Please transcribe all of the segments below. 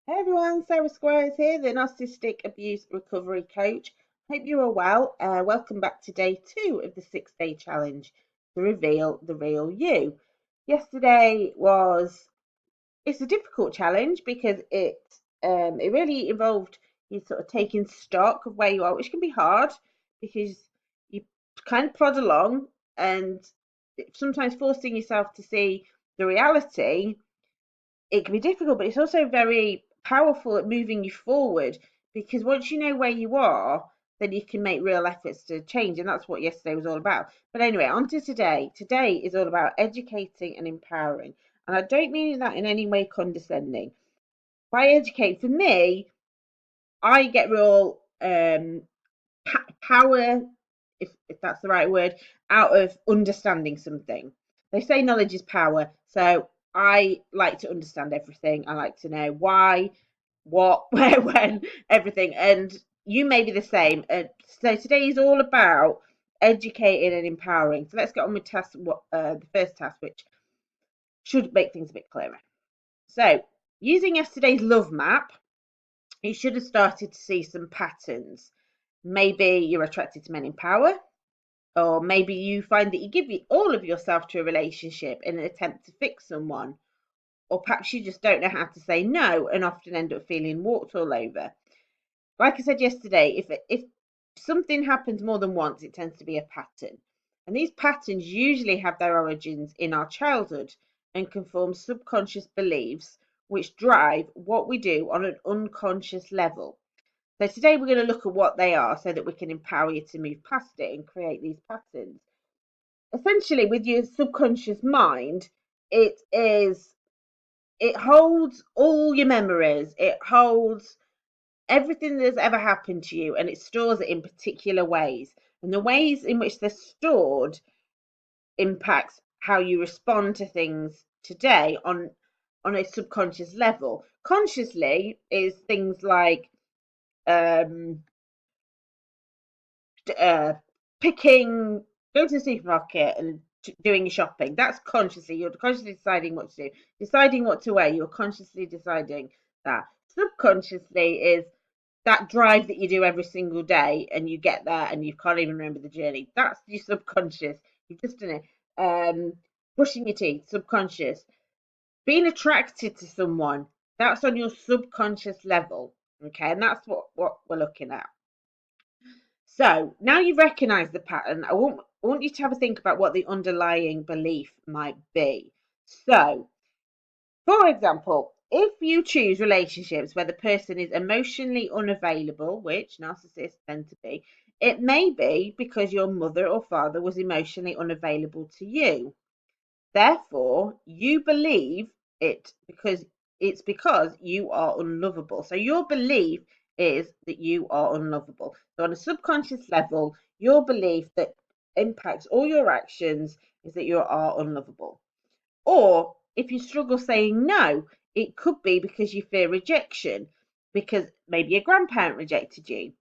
Hey everyone, Sarah Squires here, the Narcissistic Abuse Recovery Coach. Hope you are well. Welcome back to day 2 of the 6-day challenge to reveal the real you. Yesterday it's a difficult challenge because it really involved you sort of taking stock of where you are, which can be hard because you kind of plod along and sometimes forcing yourself to see the reality. It can be difficult, but it's also very powerful at moving you forward because once you know where you are, then you can make real efforts to change. And that's what yesterday was all about. But anyway, on to today. Today is all about educating and empowering. And I don't mean that in any way condescending. By educate, for me, I get real power, if that's the right word, out of understanding something. They say knowledge is power, so I like to understand everything. I like to know why, what, where, when, everything. And you may be the same. So today is all about educating and empowering. So let's get on with the first task, which should make things a bit clearer. So using yesterday's love map, you should have started to see some patterns. Maybe you're attracted to men in power, or maybe you find that you give all of yourself to a relationship in an attempt to fix someone, or perhaps you just don't know how to say no and often end up feeling walked all over. Like I said yesterday, if something happens more than once, it tends to be a pattern. And these patterns usually have their origins in our childhood and can form subconscious beliefs which drive what we do on an unconscious level. So today we're going to look at what they are so that we can empower you to move past it and create these patterns. Essentially, with your subconscious mind, it holds all your memories. It holds everything that's ever happened to you, and it stores it in particular ways. And the ways in which they're stored impacts how you respond to things today on a subconscious level. Consciously is things like um, uh, picking, going to the supermarket and doing your shopping. That's consciously, you're consciously deciding what to do, deciding what to wear. You're consciously deciding that. Subconsciously is that drive that you do every single day, and you get there and you can't even remember the journey. That's your subconscious. You've just done it. Brushing your teeth, subconscious. Being attracted to someone, that's on your subconscious level. Okay, and that's what we're looking at. So now you've recognized the pattern, I want you to have a think about what the underlying belief might be. So, for example, if you choose relationships where the person is emotionally unavailable, which narcissists tend to be, it may be because your mother or father was emotionally unavailable to you. Therefore, you believe it's because you are unlovable. So your belief is that you are unlovable. So on a subconscious level, your belief that impacts all your actions is that you are unlovable. Or if you struggle saying no, it could be because you fear rejection, because maybe a grandparent rejected you.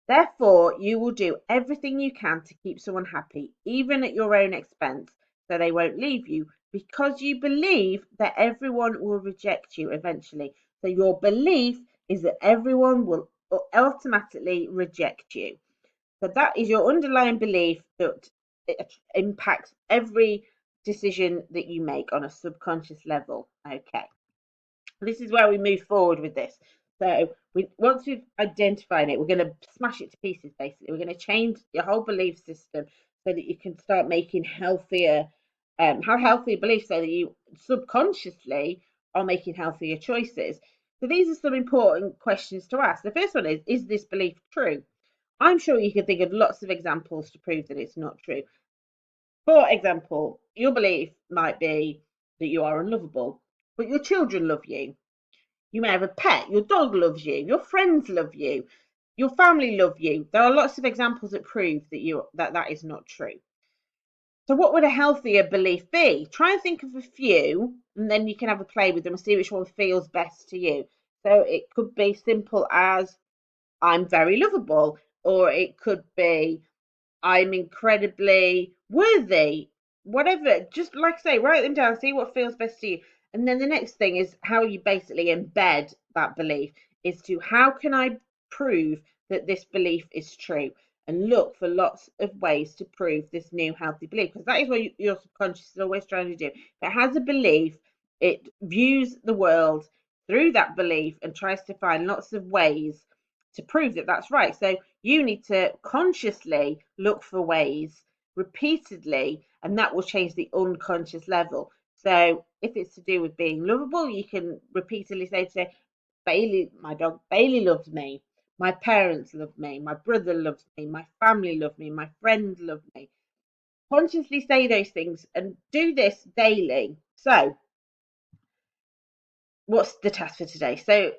Therefore, you will do everything you can to keep someone happy, even at your own expense, so they won't leave you, because you believe that everyone will reject you eventually. So your belief is that everyone will automatically reject you. So that is your underlying belief that it impacts every decision that you make on a subconscious level. Okay. This is where we move forward with this. So once we've identified it, we're going to smash it to pieces. Basically, we're going to change your whole belief system so that you can start making healthier beliefs, so that you subconsciously are making healthier choices. So these are some important questions to ask. The first one is this belief true? I'm sure you can think of lots of examples to prove that it's not true. For example, your belief might be that you are unlovable, but your children love you. You may have a pet, your dog loves you, your friends love you, your family love you. There are lots of examples that prove that is not true. So what would a healthier belief be? Try and think of a few, and then you can have a play with them and see which one feels best to you. So it could be simple as I'm very lovable, or it could be I'm incredibly worthy. Whatever, just like I say, write them down, see what feels best to you. And then the next thing is how you basically embed that belief is to how can I prove that this belief is true? And look for lots of ways to prove this new healthy belief, because that is what your subconscious is always trying to do. If it has a belief, it views the world through that belief and tries to find lots of ways to prove that that's right. So you need to consciously look for ways repeatedly, and that will change the unconscious level. So if it's to do with being lovable, you can repeatedly say, Bailey, my dog, Bailey loves me. My parents love me. My brother loves me. My family love me. My friends love me. Consciously say those things and do this daily. So, what's the task for today? So,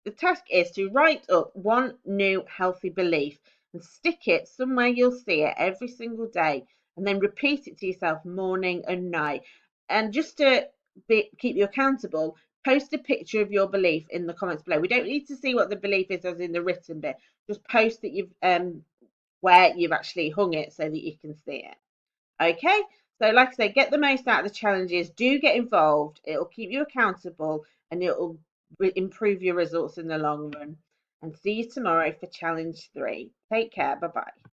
the task is to write up one new healthy belief and stick it somewhere you'll see it every single day, and then repeat it to yourself morning and night. And just to keep you accountable, post a picture of your belief in the comments below. We don't need to see what the belief is as in the written bit. Just post that you've where you've actually hung it so that you can see it. Okay, so like I say, get the most out of the challenges. Do get involved. It'll keep you accountable and it'll improve your results in the long run. And see you tomorrow for challenge 3. Take care. Bye bye.